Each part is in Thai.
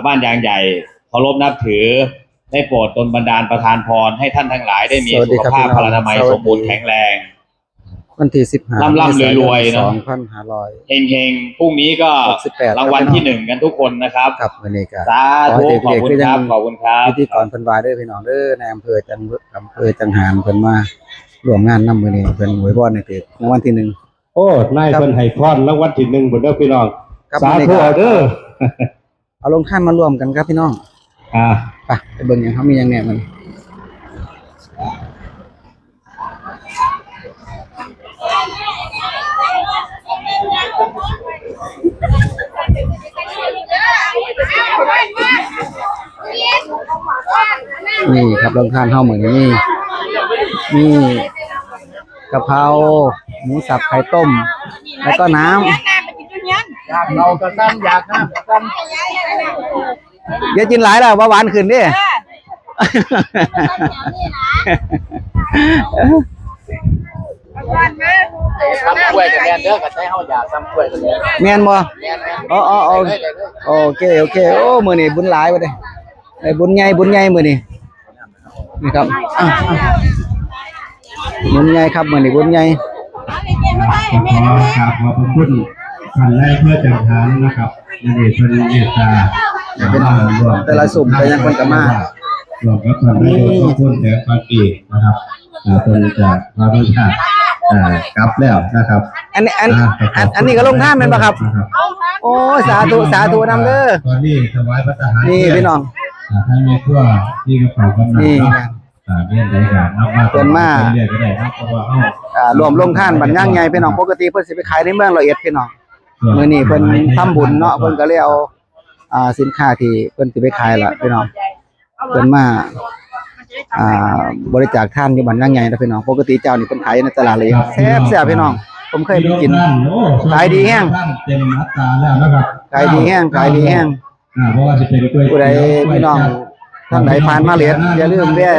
บ้านยางใหญ่เคารพนับถือได้โปรดดลบันดาลประทานพรให้ท่านทั้งหลายได้มีสุขภาพพลานามัยสมบูรณ์แข็งแรงวันที่15ร่ำรวยๆเนาะ2,500เฮงๆพรุ่งนี้ก็รางวัลที่1กันทุกคนนะครับครับวันนี้ก็สาธุขอบคุณครับขอบคุณครับพิธีกรเพิ่นว่าเด้อพี่น้องเด้อในอำเภอจังหารเพิ่นมาร่วมงานนำมื้อนี้เพิ่นอวยพรให้ถูกรางวัลที่1โอ้นายเพิ่นให้พรรางวัลที่1บ่เด้อพี่น้องสาธุเด้อเอาลงท่านมาร่วมกันครับพี่น้องไปเบิ่งหยังเฮามีหยังแหน่มันนี่ครับลงทานเฮาเหมือนนี่กะเพราหมูสับไข่ต้มแล้วก็น้ำอยากเราก็ซ้ำอยากน้ำก็ซ้ำอย่ากินหลายแล้วว่าหวานขึ้นดิซ้ำกล้วยกับแมนเด้อกับใช้เฮาอยากซ้ำกล้วยกับแมนบ่อ๋อโอเคโอ้มื้อนี้บุญหลายบ่เด้ไอ้บุญใหญ่มื้อนี้นี่ครับบุญใหญ่ครับมื้อนี้บุญใหญ่ครับขอบคุณท่านนายอำเภอจังหารนะครับมื้อนี้เพิ่นเมตตาแต่ละสุ่มแต่ยังคนก็มารวมกับท่านนายกทุกคนแต่ปากีนะครับเพิ่นจะพาด้วยชาติกลับแล้วนะครับอันนี้ก็ลงท่านแม่นบ่ครับโอ้สาธุนำเด้อตอนนี้ถวายพระทหารนี่พี่น้องให้มีทั่วที่กระเป๋ากำนันนี่เรียนได้กันนำมาเพิ่นมาเรียนก็ได้ครับเพราะว่ารวมลงท่านบัดย่างใหญ่พี่น้องปกติเพิ่นสิไปขายในเมือง100พี่น้องมื้อนี้เพิ่นทำบุญเนาะเพิ่นก็เลยเอาสินค้าที่เพิ่นสิไปขายล่ะพี่น้องเพิ่นมาบริจาคท่านอยู่บ้านย่างใหญ่นะพี่น้องปกติเจ้านี่เพิ่นขายในตลาดเลยแซ่บพี่น้องผมเคยไปกินขายดีแฮงเต็มอัตราแล้วนะครับขายดีแฮงเพราะว่าจะเป็นกล้วยผู้ใดพี่น้องท่านไหนผ่านมาเลดอย่าลืมแวะ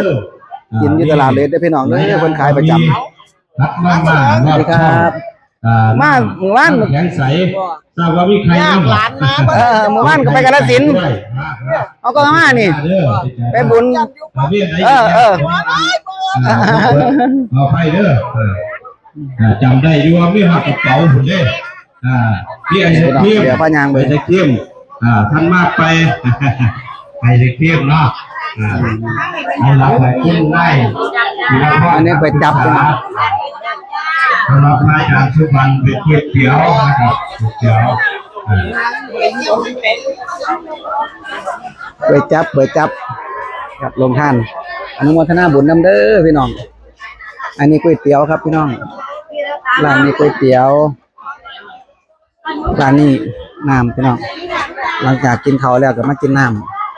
กินอยู่ตลาดเลดได้พี่น้องเด้อเพิ่นขายประจำรักมากสวัสดีครับมาหมู่บ้านแข็งใสทราบว่ามีใครหลานมาหมู่บ้านก็ไปกาฬสินธุ์เอาก็มานี่ไปบุญเอาไปเด้อจำได้อยู่ว่ามีหักกระเป๋าหุ่นเด้พี่ไอ้เด็กเทียมเดี๋ยวป้ายางไปเด็กเทียมท่านมากไปไอ้เด็กเทียมเนาะให้รับไปขึ้นได้อันนี้ไปจับเลยเราพายการสุพรรณเป็นเขียวนะครับเขียวไปจับครับลงท่านอนุโมทนาบุญนำเด้อพี่น้องอันนี้ก๋วยเตี๋ยวครับพี่น้องร้านนี้ก๋วยเตี๋ยวร้านนี้น้ำพี่น้องหลังจากกินข้าวแล้วก็มากินน้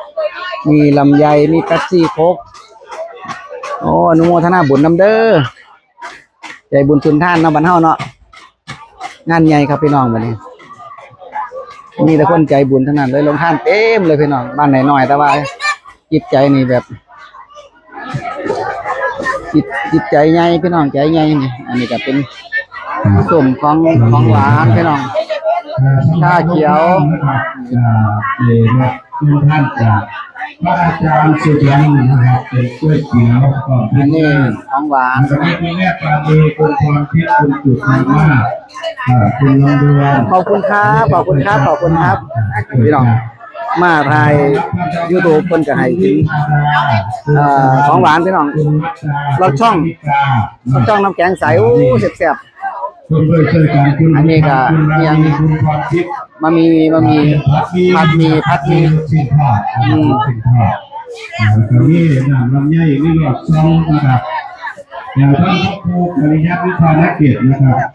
ำมีลำไยมีเป๊ปซี่โค้กโอ้อนุโมทนาบุญนำเด้อใจบุญสุนท่านเนาะบ้านเฮาเนาะงานใหญ่ครับพี่น้องวันนี้มีแต่คนใจบุญทั้งนั้นเลยลงท่านเต็มเลยพี่น้องบ้านไหนหน่อยแต่ว่าจิตใจนี่แบบจิตใจใหญ่พี่น้องใจใหญ่นี่อันนี้ก็เป็นส้มของหวานพี่น้องชาเขียวท่านจากพระอาจารย์สุริยันนะครับเป็นกล้วยเขียวอันนี้ของหวานอันนี้เป็นแม่ปลาดีคุณพรทิพย์คุณจุดมากคุณลองดูขอบคุณครับพี่น้องมาไทย YouTube เพิ่นก็ให้กินของหวานพี่น้องเราช่องน้ำแกงใสโอ้แซ่บอันนี้ก็ยังมามีพัดมีนี่ลำไยนี่หลอดซองนะครับอย่างท่านพระครูปริยัติวิชานักเกียรตินะครับ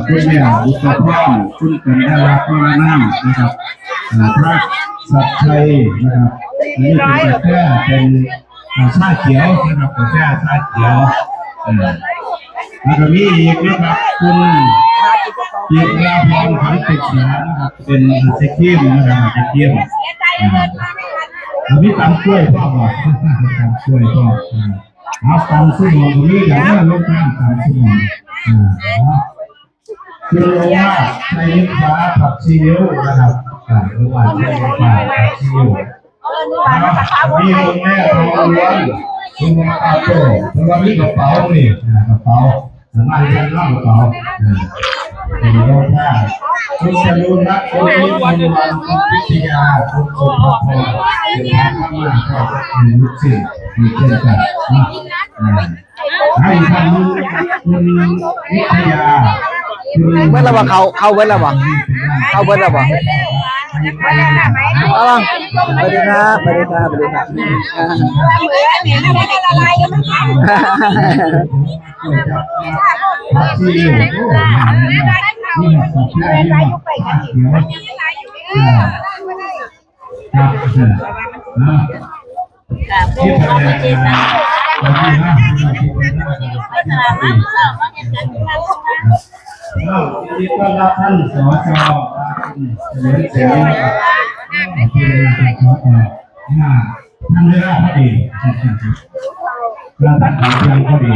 คุณแม่บุตรพ่อคุณกันดาราพระนามนะครับพระสัตย์ชัยนะครับนี่เป็นแค่เป็นชาเขียวนะครับแค่ชาเขียวแล้วก็มีอีกนะครับคุณจิตราพรขันติษานะครับเป็นเซ็กซี่นะครับเซ็กซี่มีตำกล้วยพ่อบอกตำกล้วยพ่อเอาตำซึ่งมองตรงนี้อย่างนั้นลงน้ำตำซึ่งมองคือว่าใช้ลิ้นฟ้าผักซีอิ๊วนะครับ หรือว่าที่อยู่มีโรงแรมโรงแรมมีคาเฟ่เพราะว่ามีกระเป๋านี่กระเป๋าสามารถที่จะล่ากระเป๋าเป็นโรงแรมคุณจะรู้นักคุณมีวันวิทยาคุณสุภาพเป็นนักมากก็มีลูกศิษย์มีเช่นกันให้ท่านคุณวิทยาเบิ้ลแล้วบ่เขาเบิ้ลแล้วบ่เขาเบิ้ลแล้วบ่เอาล่ะสวัสดีครับสวัสดีครับสวัสดีครับยินดีต้อนรับท่านสจ.เสรีท่านเวลาพอดีเราตัดสินใจพอดี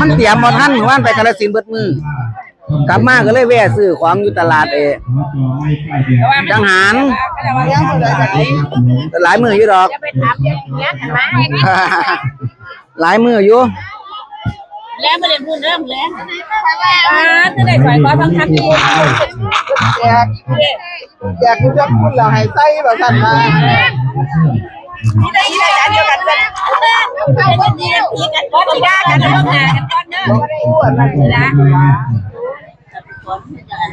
มันเตรียมบ่ทันว่านไปกาฬสินธุ์เบิดมือกลับมาก็เลยแวะซื้อของอยู่ตลาดจังหารหลายมืออยู่ดอกหลายมืออยู่แล้วไม่ได้พูดเริ่มแล้วจะได้ฝ่ายความบังคับดีอยากจะพูดเราให้ใส่แบบนั้นมาที่ได้ร้านเดียวกันเป็นดีดีกันก็ที่ได้กันร่วมงานกันก้อนเด้อ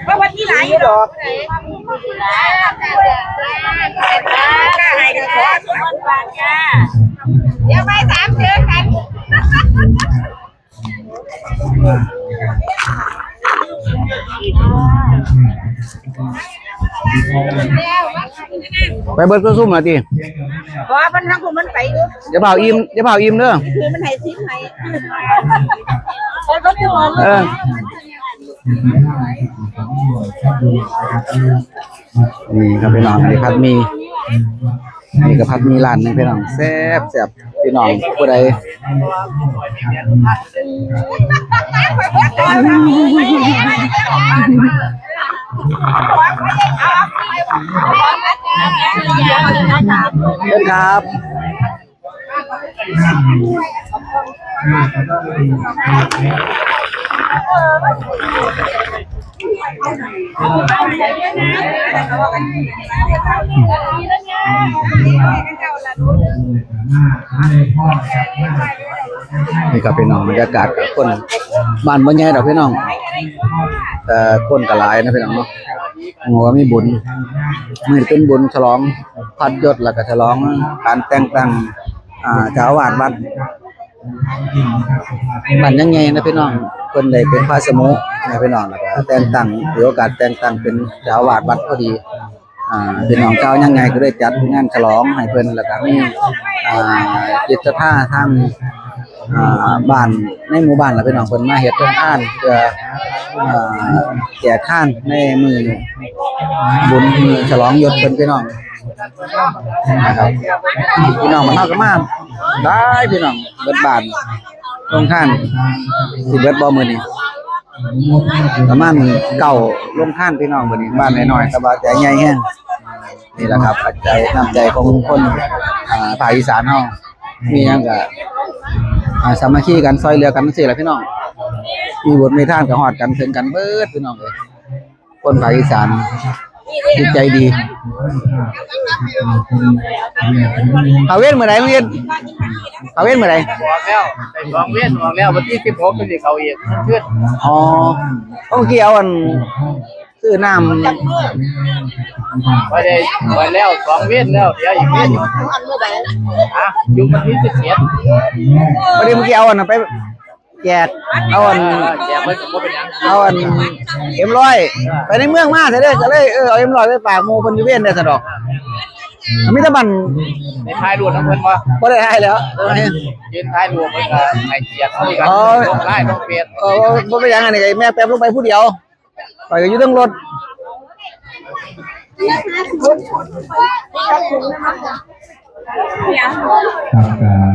เพราะวันที่ไหนดอกก็ให้เดี๋ยวขอทุกคนฟังจ้าเดี๋ยวไป3 เจอกันไปเบิดก็ซุ่มหน่อยดิเพราะมันทั้งคนมันไปอยู่อย่าเผาอิ่มเด้อคือมันให้ซิมให้ก็จะมองนี่ครับพี่น้องนี่ผัดมีนี่ก็ผัดมีร้านนึงพี่น้องแซ่บพี่น้องผู้ใดครับนี่ก็พี่น้องบรรยากาศกับคนบ้านบ่ใหญ่ดอกพี่น้องแต่คนก็หลายนะพี่น้องเนาะหัวมีบุญมื้อเป็นบุญฉลองพัดยศแล้วก็ฉลองการแต่งตั้งเจ้าอาวาสวัดบ้านยังไงนะพี่น้องเพิ่นได้เป็นพระสมุนะพี่น้องแล้วก็แต่งตั้งถือโอกาสแต่งตั้งเป็นเจ้าอาวาสวัดพอดีพี่น้องเจ้ายังไงก็ได้จัดงานฉลองให้เพิ่นแล้วก็มีจิตศรัทธาทางบ้านในหมู่บ้านแล้วพี่น้องเพิ่นมาเฮ็ดโรงทานเพื่อแจกทานในมื้อบุญมื้อฉลองยศเพิ่นพี่น้องนะครับพี่น้องมันเฮาก็มาได้พี่น้องเบิดบ้านโรงทานสิเบิดบ่มื้อนี้ประมาณ9โรงทานพี่น้องมื้อนี้บ้านน้อยๆแต่ว่าใจใหญ่แฮงนี่แหละครับปัจจัยน้ำใจของคนภาคอีสานเฮามีหยังก็สามัคคีกันซอยเหลือกันจังซี่ล่ะพี่น้องมีบุญมีทานก็ฮอดกันถึงกันเบิดพี่น้องเอ้ยคนภาคอีสานจิตใจดีเอาเว้นมื้อใดโรงเรียนเอาเว้นมื้อใดออกแล้ววันที่16เป็นสิเขาอีกเพื่อนอ๋อต้องเกี่ยวอันซื้อน้ำไปแล้ว2 เว้นแล้วเดี๋ยวอีกเว้นอยู่อยู่วันที่17บ่ได้เมื่อกี้เอาอันไปแจกเอาอันแจกเพิ่นก็บ่เป็นหยังเอาอันM100ไปในเมืองมาซะเด้อก็เลยเอาM100ไปฝากหมู่เพิ่นอยู่เว้นได้ซะดอกมีแต่บันในท้ายรูปนำเพิ่นบ่ได้ให้แล้วยืนท้ายรูปเพิ่นก็ให้เกียรติเฮาอีกกันลงไลน์ลงเฟซบ่เป็นหยังอันนี้แม่แป๊บลงไปผู้เดียวไปก็อยู่เทิงรถ ขอกรา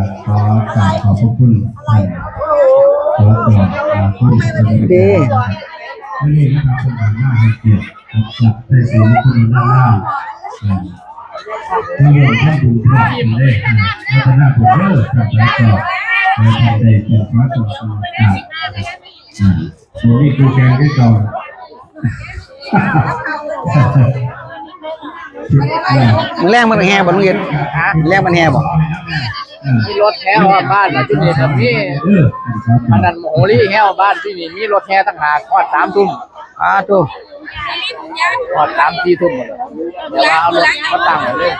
บขอบพระคุณท่านขอตอบข้อเสนอนี่นะครับเป็นการหน้าให้เกียรติกับได้สูงขึ้นหน้าถ้าเราท่านดูท่านได้พัฒนาผลเลิศกับแล้วก็ได้เกี่ยวกับตัวตัวนี้คือแกงที่ก่อน มึงแรงมันแห่บ่ลุงเย็นแรงมันแห่บ่ มีรถแห่ว่าบ้านมาที่นี่ครับพี่อันนั้นโมโหลี่แห่ว่าบ้านที่นี่มีรถแห่ตั้งหากทอด3 ทุ่ม ตู้ ทอด3-4 ทุ่มหมดเลยเดี๋ยวเอารถมาตั้งเลย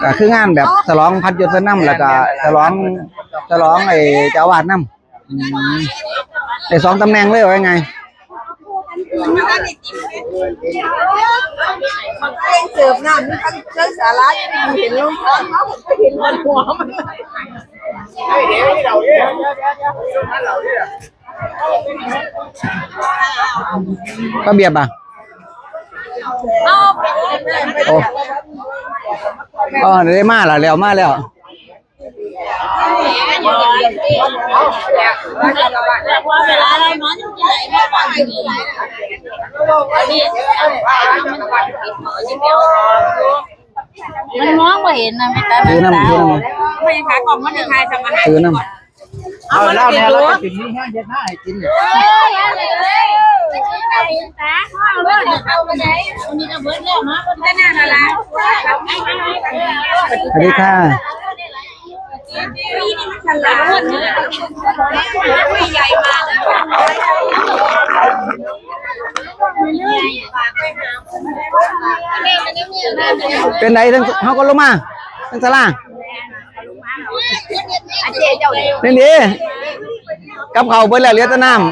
ก็คืองานแบบฉลองพัดยศนำแล้วก็ฉลองไอ้เจ้าอาวาสนำได้2ตำแหน่งเลยว่าไง เสิร์ฟน้ำมันเจอสาระเห็นลงท้องเขาเห็นมันหัวมัน ก็เบียบอ่ะโอ้ได้มาแล้วมาแล้วมันมองไม่เห็นนะไม่ตา ซื้อน้ำ ไม่ขากล่องมันจะทายทำอาหาร ซื้อน้ำ เอาแล้วเนี่ยเราจะถึงนี่แห้งเย็นหน้าให้กิน สวัสดีค่ะ ใหญ่มาก เป็นไงทั้งเฮาก็ลงมาทั้งศาลานี่ดิกับข้าวเบิดแล้วเหลือแต่น้ำน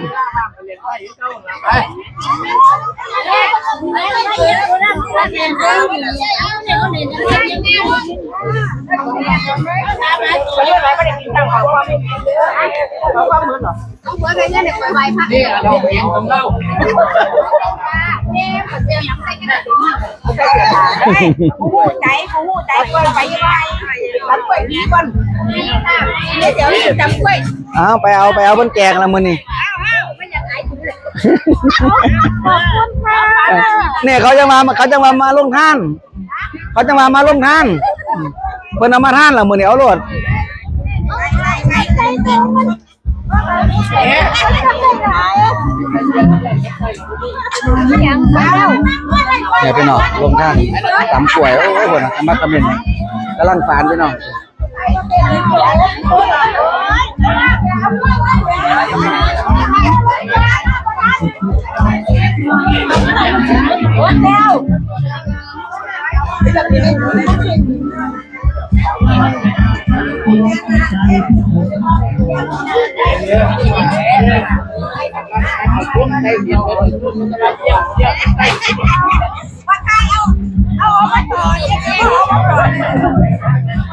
ี่เราเองของเราใจไปยังไงทำกล้วยดีก่อนเดี๋ยวทำกล้วย เอาไปเอาบนแกงละมื้อนี้เนี่ยเขาจะมาลงทานเขาจะมาลงทานเพิ่นเอามาทานละมื้อนี้เอาโลดเนี่ยพี่น้องลงทานตำกล้วยโอ้ยบ่น่ะกำลังกำลังกำลังฝานพี่น้อง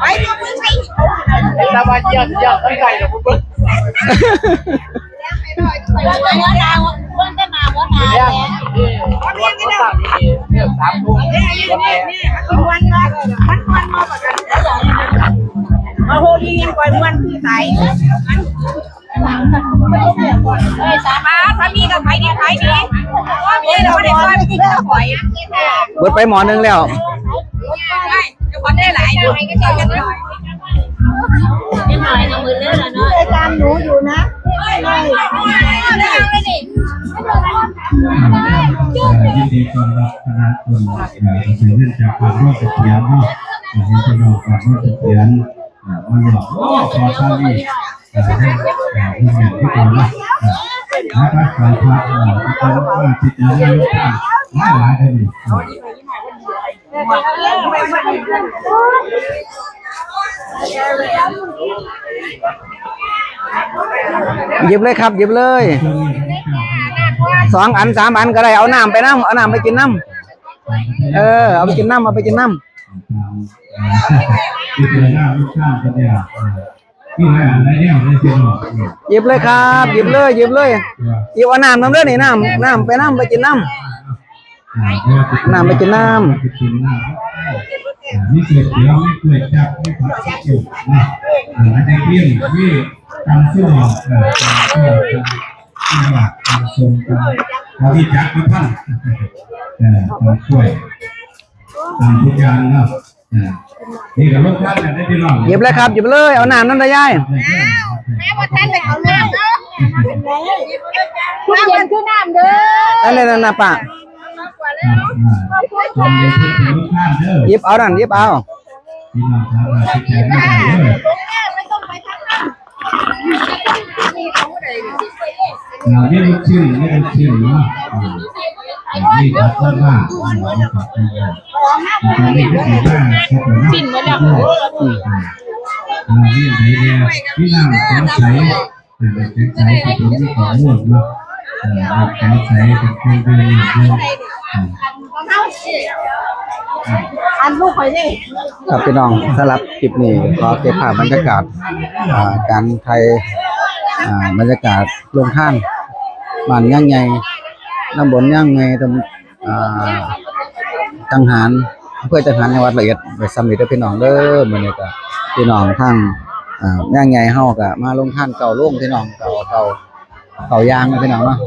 ไปตัวมือใช้ แต่ว่าเยอะตั้งใจนะคุณเบิ้ล หัวนาเพิ่งได้มาหัวนา เนี่ยรถเขาสั่งนี่เนี่ย3 ทุ่มรถแห่ มันมาประกันมาโฮดียังปล่อยมันคือใสสามารถถ้ามีกับใครดีใครดีว่ามีเราได้ปล่อยไม่ได้ปล่อย เบิดไปหมอนึงแล้ว ได้จะคนได้หลายอยู่ก็จะกันหน่อย ไม่หน่อยกับมือเลื่อนแล้วเนาะ ตามหนูอยู่นะไม่ได้ ยินดีต้อนรับคณะคนเป็นเรื่องจากความร่วมกับเขียนเนาะให้พี่น้องความร่วมกับเขียนมาหลอกโอ้ขอท่านนี่ให้ผู้ใหญ่ที่ก่อนนะนะครับการพระที่จะว่าที่จะได้ลูกค้าหลายท่านนี่หยิบเลยครับหยิบเลย2 อัน 3 อันก็ได้เอาน้ำไปน้ำเอาน้ำไปกินน้ำเอาไปกินน้ำเอาไปกินน้ำ ที่เป็นหน้าลูกค้ากันเนี่ยที่ไหนอะไรเนี่ยได้เสียหรอ หยิบเลยครับหยิบเลยหยิบเอาน้ำน้ำเด้อนี่น้ำไปน้ำไปกินน้ำ น้ำไปกินน้ำ นี่เกลือเขียวนี่เกลือจับนี่ผักชีเขียวนะอันนี้เปรี้ยวนี่ตำส้มตำส้มนี่หลักตำส้มตำเราที่จักรท่านตำช่วยตำทุกอย่างเนาะนี่กับลูกท่านได้พี่น้อง หยิบเลยครับหยิบเลยเอาน้ำนั่นได้ย่าย แม่ว่าท่านไปเอาน้ำคุณเย็นคือน้ำเด้อ อันนั้นนะป้า ตำเลยทุกลูกท่านเด้อ หยิบเอานั่นหยิบเอา พี่น้องชาวบ้านที่แข็งแรงเด้อ ไม่ต้องไปทางนั้น นี่ลูกชิ้นนี่ลูกชิ้นเนาะนี่ครับท่านว่านี่ครับท่านว่าตอนนี้ก็ถือว่าสิ้นหมดแล้วนี่ไหนเนี่ยพี่น้ำแข็งใสแข็งใสเป็นตัวนี้ของม่วงเนาะแข็งใสเป็นเครื่องดื่มอันลูกคอยดิ ครับพี่น้องสำหรับคลิปนี้ขอเก็บภาพบรรยากาศการไทยบรรยากาศลงท่านบ้านย่างใหญ่น้ำบนย่างใหญ่ตรงจังหารเพื่อจังหารในวัดละเอียดไปสำเร็จพี่น้องเด้อมื้อนี้ก็พี่น้องทั้งย่างใหญ่เฮาก็มาลงท่านเก่าโล่งพี่น้องเก่ายางนะพี่น้องเนาะ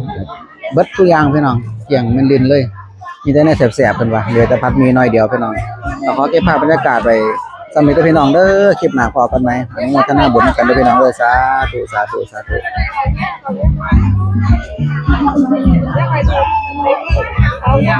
เบิดทุกอย่างพี่น้องเกี่ยงมันดินเลยมีแต่ในแสบๆเพิ่นว่าเหลือแต่พัดมีน้อยเดียวพี่น้องขอเก็บภาพบรรยากาศไปสำเร็จพี่น้องเด้อคลิปหน้าพอกันไหมอนุโมทนาบุญกันเด้อพี่น้องเด้อสาธุสาธุสาธุ เอา